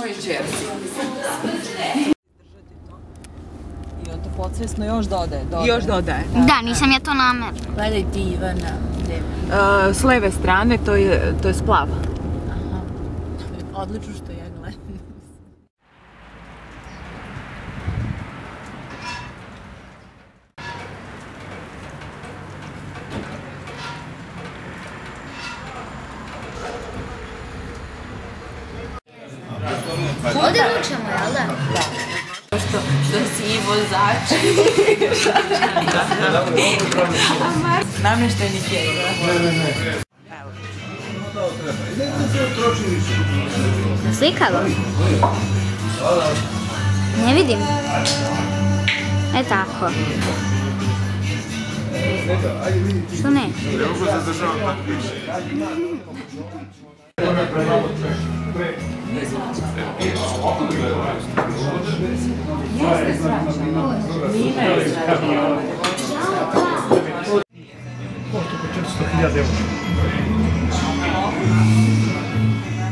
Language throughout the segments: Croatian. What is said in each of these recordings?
Ovo je Jersey. I on to podsvesno još dodaje. Još dodaje. Da, nisam ja to namerno. Gledaj ti Ivana. S leve strane to je splav. Aha. Odlično što ja gledam. Ovdje ručamo, jel da? Što si i vozač. Namještajnik je, da? Slikalo? Ne vidim. E tako. Što ne? Ne mogu se zdržavati tako više. Jeste zračano. Nina je zračano. Košta oko 400.000 eura.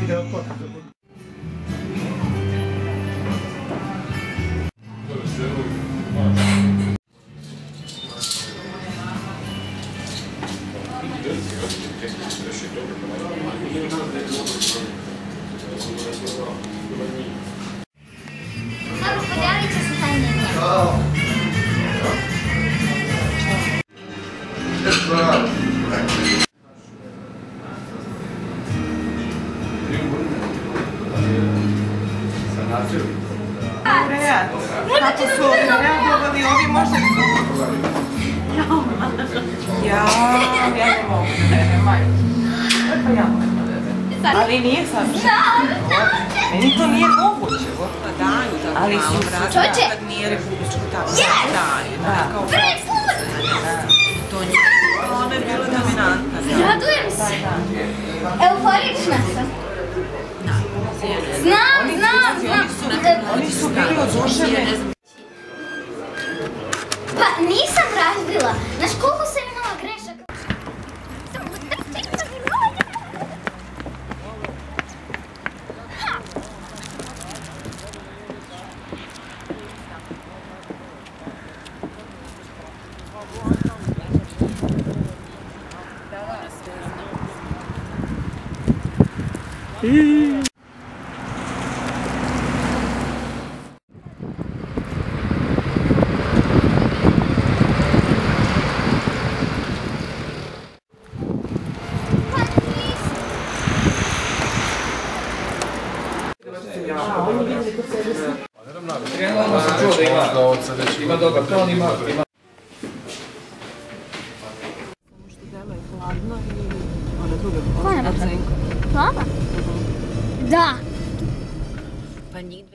Ide od toga. Dobro, podijelit će se taj meni. Kako su reagovali ovi možda? Ja ne mogu, ne maju. Pa ja mogu. Ali nije sad. Meni to nije moguće. Pa daju tako Ali malo su vrata. čoče. Kad nije republičko tako. Yes! Daju. Prvi put! To nije. Ona je bila dominantna. Radujem se. Euforična sam. Znam. Oni su bili oduševljeni. Pa nisam razbila. Znaš koliko sam imala grešaka? Ima dobar, to on ima. Samo što delo je hladno i one druge Koja je Arzenko. Plava? Da. Pa njih dve.